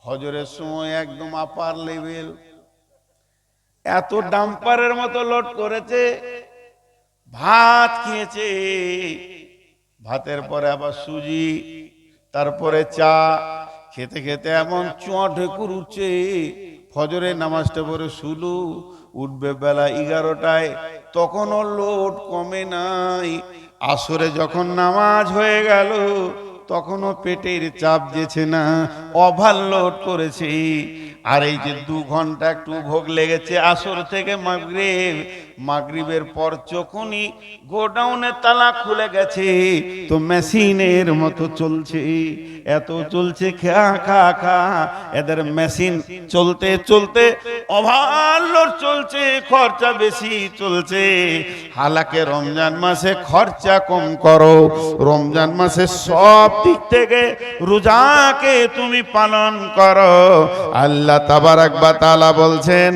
ফজরের সময় একদম আপার লেভেল, এত ডাম্পারের মতো লোড করেছে। ভাত খেয়েছে, ভাতের পরে আবার সুজি, তারপরে চা, খেতে খেতে এমন চোঁয়া ঢেকুর উঠছে। ফজরের নামাজটা পরে শুলু, উঠবে বেলা 11টায়, তখনও লোড কমে নাই। আসরে যখন নামাজ হয়ে গেল তখনও পেটের চাপ দিয়েছে না, ওভারলোড করেছে। আর এই যে 2 ঘন্টা একটু ভোগ লেগেছে আসর থেকে মাগরিব, মাগরিবের পর যখনই গোডাউনের তালা খুলে গেছে তো মেশিনের মতো চলছে, এত চলছে খা খা খা। এদের মেশিন চলতে চলতে ওভারলোড চলছে, খরচা বেশি চলছে। হালাকে রমজান মাসে খরচা কম করো, রমজান মাসে সব দিক থেকে রোজাকে তুমি পালন করো। আল্লাহ তাবারাক ওয়া তাআলা বলছেন,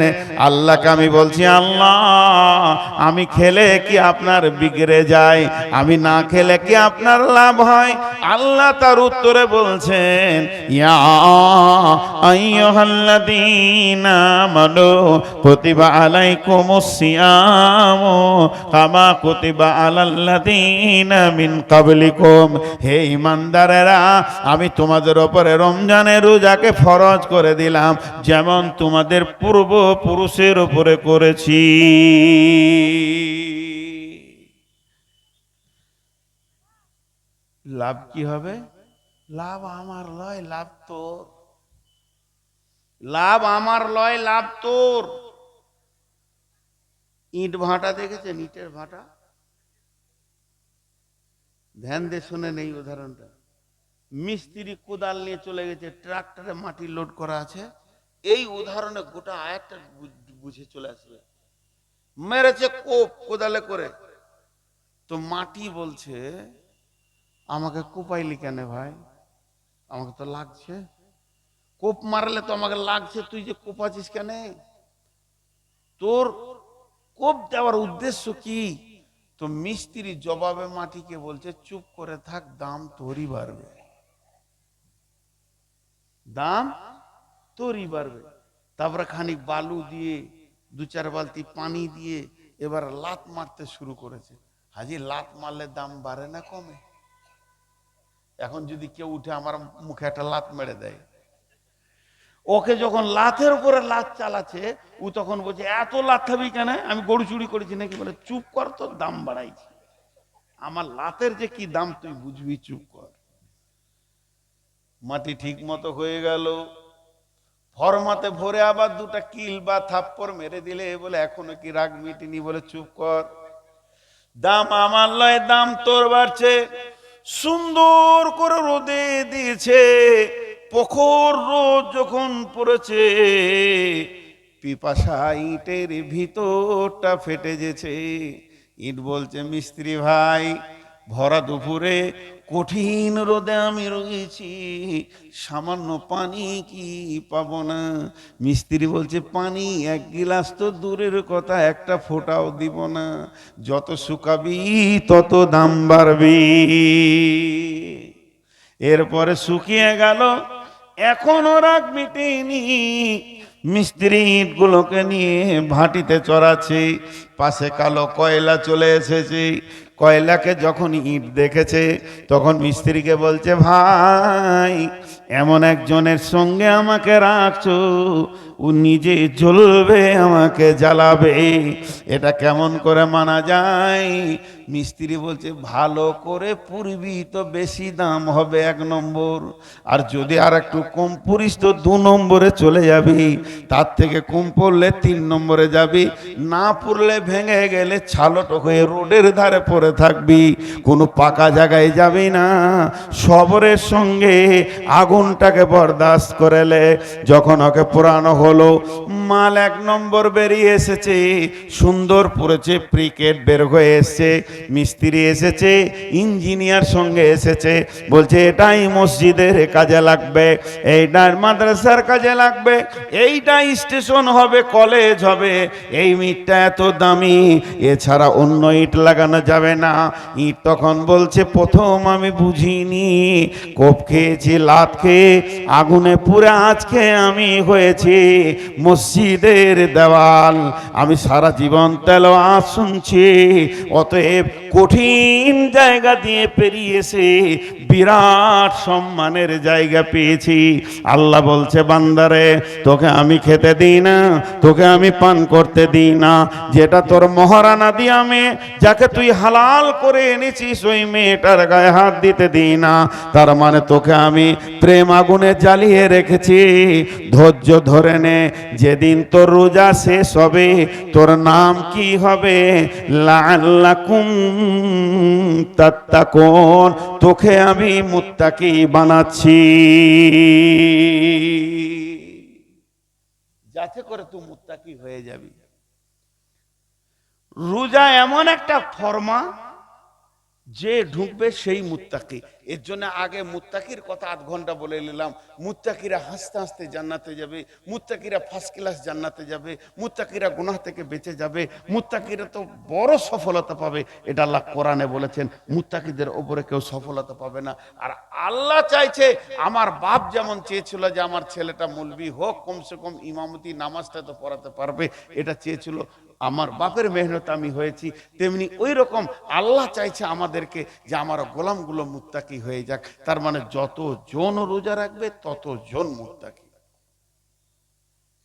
আল্লাহকে আমি বলছি, আল্লাহ আমি খেলে কি আপনার বিগড়ে যায়, আমি না খেলে কি আপনার লাভ হয়? আল্লাহ তার উত্তরে বলছেন, ইয়া আইয়ুহাল্লাযীনা আমানু কুতিবা আলাইকুমুস সিয়াম কামা কুতিবা আলাল্লাযীনা মিন ক্বাবলিকুম। হে ঈমানদারেরা, আমি তোমাদের উপরে রমজানের রোজাকে ফরজ করে দিলাম যেমন তোমাদের পূর্বপুরুষের উপরে করেছি। লাভ কি হবে? লাভ আমার লয়, লাভ তোর। লাভ আমার লয়, লাভ তোর। ইট ভাটা দেখেছেন? ইটের ভাটা, ধ্যান দিয়ে শুনে নেই উদাহরণটা। মিস্ত্রি কোদাল নিয়ে চলে গেছে, ট্রাক্টরে মাটি লোড করা আছে। এই উদাহরণে গোটা আয়াতটা বুঝে চলে আসবে। মেরেছে কোপ কোদালে করে, তো মাটি বলছে আমাকে কোপাইলি কেন ভাই, আমাকে তো লাগছে। কোপ মারলে তো আমাকে লাগছে, তুই যে কোপাছিস কেন? তোর কোপ দেওয়ার উদ্দেশ্য কি? তো মিস্ত্রি জবাবে মাটিকে বলছে, চুপ করে থাক, দাম তোরই বাড়বে, দাম তোরই বাড়বে। তারপরে খানিক বালু দিয়ে 2-4 বালতি পানি দিয়ে এবার লাত মারতে শুরু করেছে। হাজি লাত মারলে দাম বাড়ে না কমে? এখন যদি কেউ উঠে আমার মুখে একটা লাত মেরে দেয়, ওকে যখন লাথের উপরে লাত চালাচ্ছে, ও তখন বলছে এত লাত খাবি কেন, আমি গরু চুরি করেছি নাকি? বলে চুপ কর, তোর দাম বাড়াইছি, আমার লাতের যে কি দাম তুই বুঝবি, চুপ কর। মাটি ঠিক মতো হয়ে গেল, ফরমাতে ভরে আবার 2টা কিল বা থাপ্পড় মেরে দিলে বলে এখনো কি রাগ মিটিনি? বলে চুপ কর, দাম আমার লয়, দাম তোর বাড়ছে। সুন্দর করে রোদে দিয়েছে, প্রখর রোদ যখন পড়েছে, পিপাসা ইটের ভিতরটা ফেটে গেছে। ইট বলছে, মিস্ত্রি ভাই ভরা দুপুরে কঠিন রোদে আমি রয়েছি, সামান্য পানি কি পাবো না? মিস্ত্রি বলছে, পানি 1 গিলাস তো দূরের কথা, একটা ফোঁটাও দিব না, যত শুকাবি তত দাম বাড়বি। এরপরে শুকিয়ে গেল, এখনো রাগ মিটেনি। মিস্ত্রি ইটগুলোকে নিয়ে ভাটিতে চড়াচ্ছে, পাশে কালো কয়লা চলে এসেছে। কয়লাকে যখন ইট দেখেছে তখন মিস্ত্রিকে বলছে, ভাই এমন একজনের সঙ্গে আমাকে রাখছো, ও নিজে জ্বলবে আমাকে জ্বালাবে, এটা কেমন করে মানা যায়? মিস্ত্রি বলছে, ভালো করে পুরবি তো বেশি দাম হবে 1 নম্বর, আর যদি আর একটু কম পুরিস তো 2 নম্বরে চলে যাবি, তার থেকে কম পড়লে 3 নম্বরে যাবি, না পুরলে ভেঙে গেলে ছালট হয়ে রোডের ধারে পড়ে থাকবি, কোনো পাকা জায়গায় যাবি না। সবরের সঙ্গে আগুনটাকে বরদাস্ত করেলে যখন ওকে পোড়ানো হলো হলো, মাল 1 নম্বর বেরিয়ে এসেছে, সুন্দর পড়েছে, ক্রিকেট বের হয়ে এসেছে, মিস্ত্রি এসেছে, ইঞ্জিনিয়ার সঙ্গে এসেছে, বলছে এটাই মসজিদের কাজে লাগবে, এইটা মাদ্রাসার কাজে লাগবে, এইটা স্টেশন হবে, কলেজ হবে, এই ইটটা এত দামি, এছাড়া অন্য ইট লাগানো যাবে না। ইট তখন বলছে প্রথম আমি বুঝিনি, কোপ খেয়েছি, লাত খেয়ে, আগুনে পুড়ে আজকে আমি হয়েছি মসজিদের দেওয়াল। আমি সারা জীবন তেলাওয়াত শুনছি, অতএব কঠিন জায়গা দিয়ে পেরিয়েছে বিরাট সম্মানের জায়গা পেয়েছি। আল্লাহ বলছে বান্দারে, তোকে আমি খেতে দিই না, তোকে আমি পান করতে দিই না, যেটা তোর মহারানা দিয়ে আমি, যাকে তুই হালাল করে এনেছিস, ওই মেয়েটার গায়ে হাত দিতে দিই না। তার মানে তোকে আমি প্রেম আগুনে জ্বালিয়ে রেখেছি। ধৈর্য ধরে নে, যেদিন তোর রোজা শেষ হবে তোর নাম কি হবে? লাআল্লাকুম তাত্তাকুন, তোকে আমি মুত্তাকি বানাচ্ছি, যাতে করে তুই মুত্তাকি হয়ে যাবি। রোজা এমন একটা ফরমা যে ঢুকবে সেই মুত্তাকি। এর জন্য আগে মুত্তাকির কথা 8 ঘন্টা বলে নিলাম। মুত্তাকিরা হাসতে হাসতে জান্নাতে যাবে, মুত্তাকিরা ফার্স্ট ক্লাস জান্নাতে যাবে, মুত্তাকিরা গুনাহ থেকে বেঁচে যাবে, মুত্তাকিরা তো বড় সফলতা পাবে, এটা আল্লাহ কোরআনে বলেছেন। মুত্তাকিদের উপরে কেউ সফলতা পাবে না। আর আল্লাহ চাইছে, আমার বাপ যেমন চেয়েছিল যে আমার ছেলেটা মুলবি হোক, কমসে কম ইমামতি নামাজটা তো পড়াতে পারবে, এটা চেয়েছিল, আমার বাপের মেহনত আমি হয়েছি, তেমনি ওই রকম আল্লাহ চাইছে আমাদেরকে যে আমার গোলামগুলো মুত্তাকি হয়ে যাক। তার মানে যত জন রোজা রাখবে তত জন মুত্তাকি।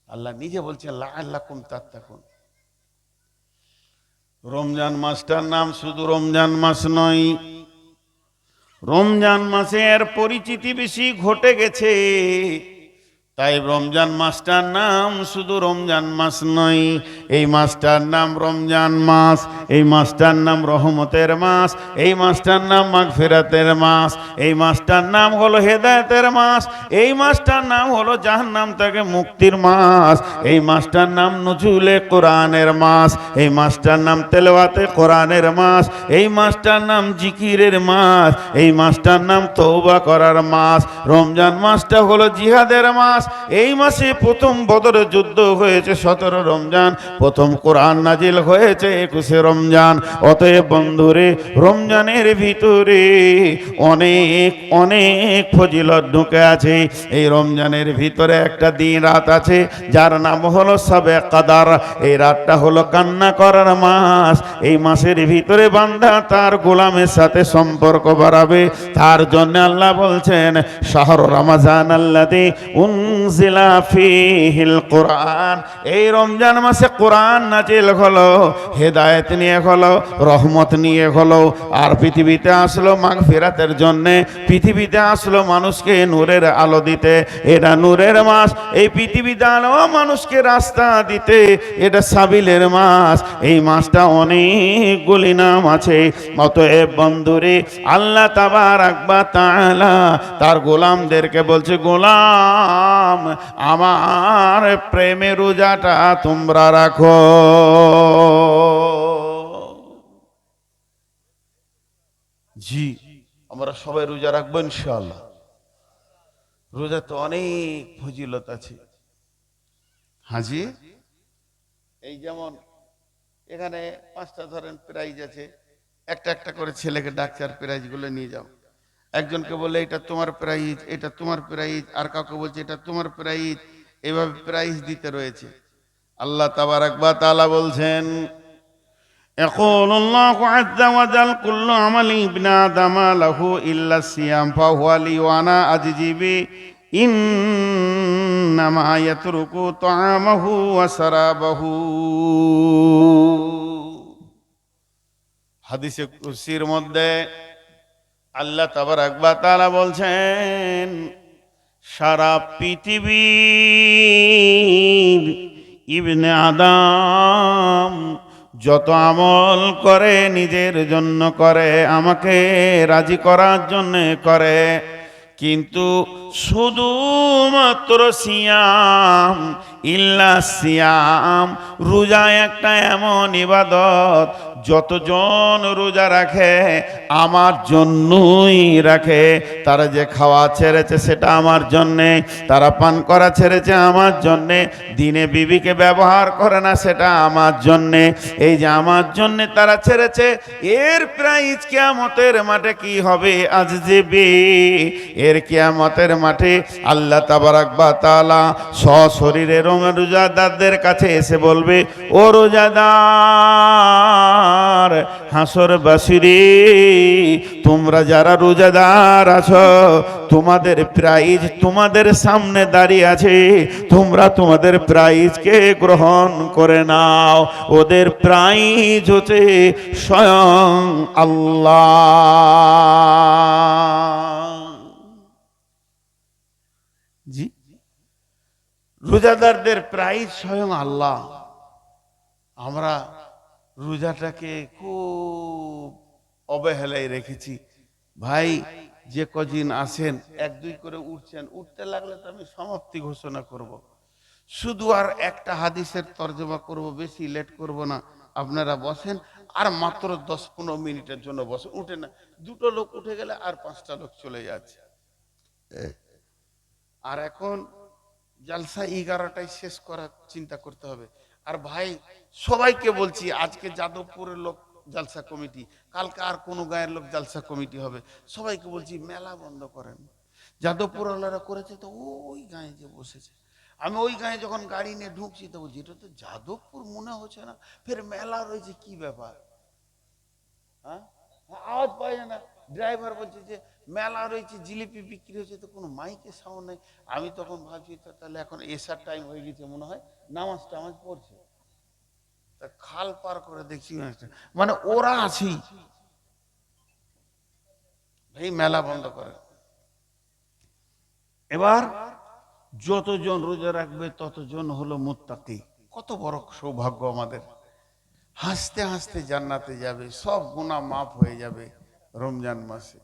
আল্লাহ নিজে বলছে লাআল্লাকুম তাত্তাকুন। রমজান মাসটার নাম শুধু রমজান মাস নয়, রমজান মাসের পরিচিতি বেশি ঘটে গেছে, তাই রমজান মাসটার নাম শুধু রমজান মাস নয়, এই মাসটার নাম রমজান মাস, এই মাসটার নাম রহমতের মাস, এই মাসটার নাম মাগফিরাতের মাস, এই মাসটার নাম হলো হেদায়েতের মাস, এই মাসটার নাম হলো জাহান্নাম থেকে মুক্তির মাস, এই মাসটার নাম নুজুলে কোরআনের মাস, এই মাসটার নাম তেলাওয়াতে কোরআনের মাস, এই মাসটার নাম জিকিরের মাস, এই মাসটার নাম তওবা করার মাস। রমজান মাসটা হলো জিহাদের মাস। এই মাসে প্রথম বদরের যুদ্ধ হয়েছে 17 রমজান, প্রথম কোরআন নাজিল হয়েছে 21 রমজান। অতএব বন্ধুরে, রমজানের ভিতরে অনেক অনেক ফজিলত ঢুকে আছে। এই রমজানের ভিতরে একটা দিন রাত আছে যার নাম হলো শবে কদর। এই রাতটা হলো কান্না করার মাস। এই মাসের ভিতরে বান্দা তার গোলামের সাথে সম্পর্ক বাড়াবে। তার জন্য আল্লাহ বলছেন শাহরু রমজান আল্লাযী উনজিলা ফীহিল কুরআন। এই রমজান মাসে কোরআন নাজিল হলো, হেদায়েত নিয়ে হলো, রহমত নিয়ে হলো, আর পৃথিবীতে আসলো মাগফিরাতের জন্য, পৃথিবীতে আসলো মানুষকে নূরের আলো দিতে। এটা নূরের মাস। এই পৃথিবীতে আলো মানুষকে রাস্তা দিতে, এটা সাবিলের মাস। এই মাসটা অনেকগুলি নাম আছে। অতএব বন্ধুরে, আল্লাহ তাবারাক ওয়া তাআলা তার গোলামদেরকে বলছে, গোলাম আমার প্রেমে রোজাটা তোমরা রাখো। জি, আমরা সবাই রোজা রাখবো ইনশাআল্লাহ। রোজা তো অনেক ফজিলত আছে। হাজি, এই যেমন এখানে 5টা ধরেন প্রাইজ আছে, একটা একটা করে ছেলেকে ডাক্তার প্রাইজ গুলো নিয়ে যাও। একজনকে বলে এটা তোমার প্রাইজ, এটা তোমার প্রাইজ, আর কাউকে বলছে এটা তোমার প্রাইজ। এইভাবে প্রাইজ দিতে রয়েছে। আল্লাহ তাবারাক ওয়া তাআলা বলছেন, ইয়াকুলুল্লাহু আযজা ওয়া জাল কুল্লু আমালি ইবনে আদম লাহু ইল্লা সিয়াম ফাহুয়া লি ওয়া আনা আজজি বি ইন্নামা ইয়াতরুকু তাআমাহু ওয়া সারাবাহু। হাদিসে কুরসির মধ্যে আল্লাহ তাবারাক ওয়া তাআলা বলছেন, সারা পৃথিবীর ইবনে আদম যত আমল করে নিজের জন্য করে, আমাকে রাজি করার জন্য করে, কিন্তু শুধুমাত্র সিয়াম, ইল্লা সিয়াম, রোজা একটা এমন ইবাদত যতজন রোজা রাখে আমার জন্যই রাখে। তারা যে খাওয়া ছেড়েছে সেটা আমার জন্যে, তারা পান করা ছেড়েছে আমার জন্যে, দিনে বিবিকে ব্যবহার করে না সেটা আমার জন্যে। এই যে আমার জন্যে তারা ছেড়েছে, এর প্রাইজ কিয়ামতের মাঠে কি হবে? আজজিবি, এর কিয়ামতের মাঠে আল্লাহ তাবারাক ওয়া তাআলা সশরীরে রোজাদারদের কাছে এসে বলবে, ও রোজাদার, হাসরবাসীরে, তোমরা যারা রোজাদার আছো তোমাদের প্রাইজ তোমাদের সামনে দাঁড়িয়ে আছে, তোমরা তোমাদের প্রাইজকে গ্রহণ করে নাও। ওদের প্রাইজ হচ্ছে স্বয়ং আল্লাহ। জি, রোজাদারদের প্রাইজ স্বয়ং আল্লাহ। আমরা রোজাটাকে খুব অবহেলায় রেখেছি। ভাই, যে কদিন আসেন এক দুই করে উঠছেন, উঠতে লাগলে তো আমি সমাপ্তি ঘোষণা করব। শুধু আর একটা হাদিসের তর্জমা করব, বেশি লেট করব না। আপনারা বসেন আর মাত্র 10-15 মিনিটের জন্য বসেন, উঠে না। দুটো লোক উঠে গেলে আর 5টা লোক চলে যাচ্ছে। আর এখন জালসা 11টায় শেষ করার চিন্তা করতে হবে। আর ভাই সবাইকে বলছি, আজকে যাদবপুরের লোক জালসা কমিটি, কালকে আর কোন গায়ের লোক জালসা কমিটি হবে, সবাইকে বলছি মেলা বন্ধ করেন। যাদবপুর ওয়ালারা করেছে তো ওই গায়ে যে বসেছে, আমি ওই গায়ে যখন গাড়ি নিয়ে ঢুকছি তো বলছি এটা তো যাদবপুর মনে হচ্ছে না, ফের মেলা রয়েছে, কি ব্যাপার? হ্যাঁ, আওয়াজ পাই না। ড্রাইভার বলছে যে মেলা রয়েছে, জিলিপি বিক্রি হচ্ছে, তো কোনো মাইকে সাউন্ড নেই। আমি তখন ভাবছি তাহলে এখন এসার টাইম হয়ে গেছে মনে হয়, নামাজ টামাজ পড়ছে। তা খাল পার করে দেখছি মানে ওরা আছি, ভাই মেলা বন্ধ করে। এবার যতজন রোজা রাখবে ততজন হলো মুত্তাকি। কত বড় সৌভাগ্য আমাদের। হাসতে হাসতে জান্নাতে যাবে, সব গুনাহ মাফ হয়ে যাবে রমজান মাসে।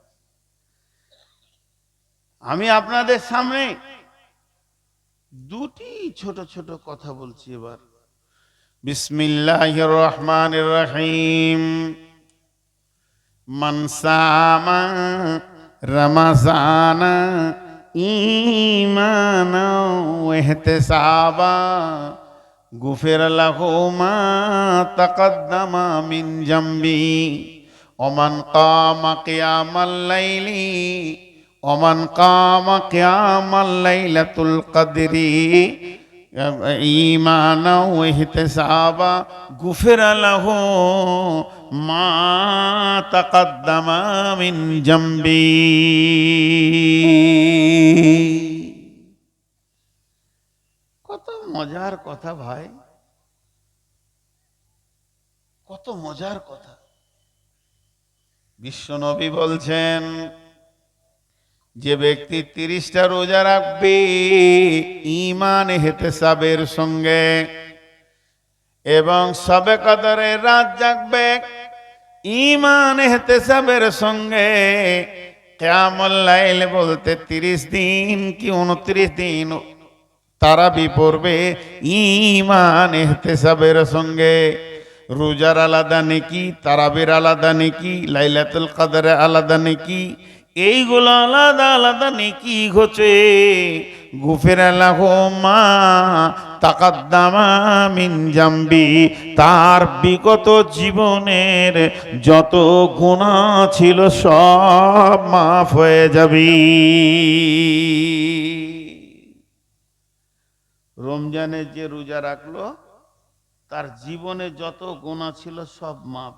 আমি আপনাদের সামনে দুটি ছোট ছোট কথা বলছি এবার। বিসমিল্লাহির রহমানির রহিম। মান সামা রমাজানা ঈমানা ওয়া ইহতিসাবা গুফির লাহু মা তাকাদ্দামা মিন জামবি ওমান কামা কিয়ামাল লাইলি ওমান কামা কিয়ামাল লাইলাতুল কদরি ঈমানা ওয়া ইহতিসাবা গুফির লাহু মা তাকাদ্দামা মিন জামবি। কত মজার কথা ভাই, কত মজার কথা। বিশ্বনবী বলছেন, যে ব্যক্তি 30টা রোজা রাখবে ঈমান ইহতিসাবের সঙ্গে এবং শবে কদরের রাত জাগবে ঈমান ইহতিসাবের সঙ্গে, কিয়ামুল লাইল বলতে 30 দিন কি 29 দিন তারাবি পড়বে ঈমান ইহতিসাবের সঙ্গে। রোজার আলাদা নেকি, তারাবির আলাদা নেকি, লাইলাতুল কদরে আলাদা নেকি, এইগুলো আলাদা আলাদা নেকি হচ্ছে। গুফির লাহু মা তাকাদ্দামা মিন জামবি, তার বিগত জীবনের যত গুনাহ ছিল সব মাফ হয়ে যাবে। রমজানে যে রোজা রাখলো তার জীবনে যত গুনাহ ছিল সব মাফ।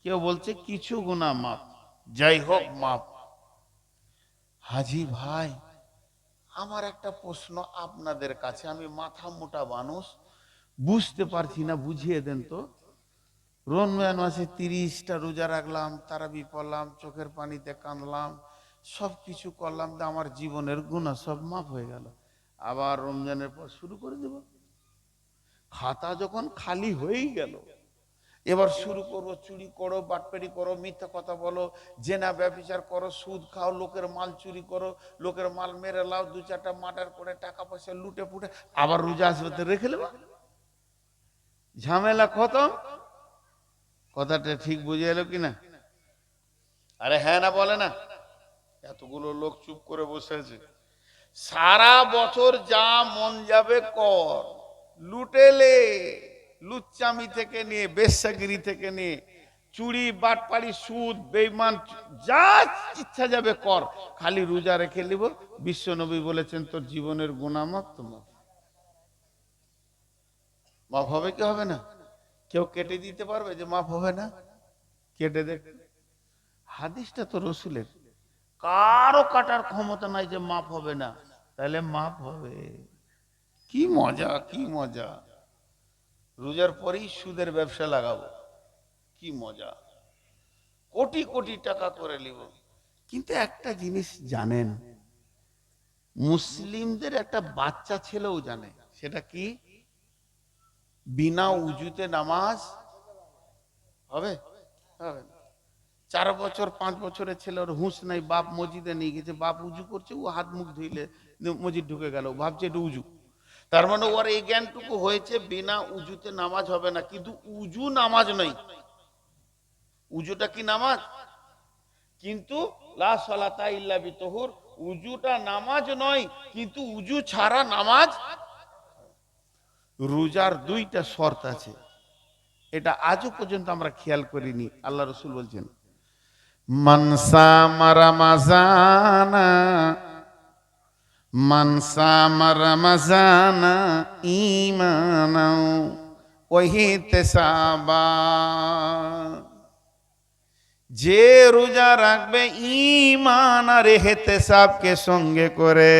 কেউ বলছে কিছু গুনাহ মাফ, যাই হোক মাফ। হাজি ভাই, আমার একটা প্রশ্ন আপনাদের কাছে, আমি মাথা মোটা মানুষ, বুঝতে পারছি না, বুঝিয়ে দেন তো। রমজান মাসে 30টা রোজা রাখলাম, তারাবি পড়লাম, চোখের পানিতে কাঁদলাম, সব কিছু করলাম, তো আমার জীবনের গুনাহ সব মাফ হয়ে গেল। আবার রমজানের পর শুরু করে দেব? খাতা যখন খালি হয়েই গেল, এবার শুরু করো, চুরি করো, বাটপারি করো, মিথ্যা কথা বলো, জেনা ব্যভিচার করো, সুদ খাও, লোকের মাল চুরি করো, লোকের মাল মেরে লাও, দু চারটা মার্ডার করে টাকা পয়সা লুটে পুটে আবার রোজা আসবে তো রেখে নেবা, ঝামেলা খতম। কথাটা ঠিক বুঝে এলো কিনা? আরে হ্যাঁ না বলে না? এতগুলো লোক চুপ করে বসে আছে। সারা বছর যা মন যাবে কর, লুটেলে, লুচ্চামি থেকে নিয়ে, বেশ্যাগিরি থেকে নিয়ে, চুরি বাটপাড়ি সুদ বেঈমান যা ইচ্ছা যাবে কর, খালি রোজা রেখে নিব। বিশ্ব নবী বলেছেন তোর জীবনের গুনাহ মাফ। তোমার মাফ হবে কি হবে না? কেউ কেটে দিতে পারবে যে মাফ হবে না? কেটে দেখ, হাদিসটা তো রসুলের, কারো কাটার ক্ষমতা নাই যে মাফ হবে না। তাহলে মাফ হবে। কি মজা, কি মজা। রোজার পরেই সুদের ব্যবসা লাগাবো, কি মজা, কোটি কোটি টাকা করে নিব। কিন্তু একটা জিনিস জানেন, মুসলিমদের একটা বাচ্চা ছেলেও জানে, সেটা কি? বিনা উজুতে নামাজ হবে? হবে না। 4 বছর 5 বছরের ছেলে, ওর হুঁশ নাই, বাপ মসজিদে নিয়ে গেছে, বাপ উজু করছে, ও হাত মুখ ধুইলে মসজিদ ঢুকে গেল, ভাবছে এটা উজু। তার মানে ওর এই জ্ঞানটুকু হয়েছে বিনা উজুতে নামাজ হবে না। কিন্তু উজু নামাজ নয়। উজুটা কি নামাজ? কিন্তু লা সালাতা ইল্লা বিতহুর, উজুটা নামাজ নয়, কিন্তু উজু ছাড়া নামাজ। রোজার 2টা শর্ত আছে, এটা আজও পর্যন্ত আমরা খেয়াল করিনি। আল্লাহ রসুল বলছেন, মান সামা রামাযানা, মান সামা রামাযানা ঈমানাও ওয়া ইহতিসাবা, যে রোজা রাখবে ঈমান আর ইহতিসাবকে সঙ্গে করে,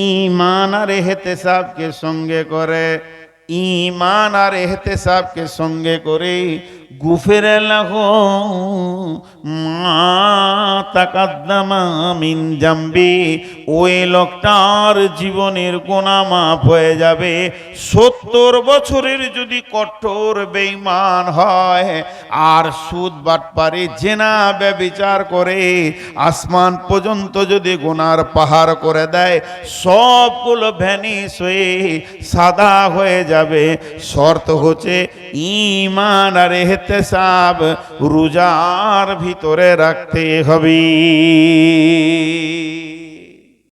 ঈমান আর ইহতিসাবকে সঙ্গে করে, ঈমান আর ইহতিসাবকে সঙ্গে করে, গুফিরা লাহু মা তাকাদ্দামা মিন জামবি, ওই লোকটার জীবনের গুনাহ মাফ হয়ে যাবে। 70 বছরের যদি কঠোর বেঈমান হয় আর সুদ বাটপারি জেনা ব্যভিচার করে আসমান পর্যন্ত যদি গুনার পাহাড় করে দেয়, সবগুলো ভ্যানিশ হয়ে সাদা হয়ে যাবে। শর্ত হচ্ছে ঈমান আর ইহতিসাব রোজার ভিতরে রাখতে হবে।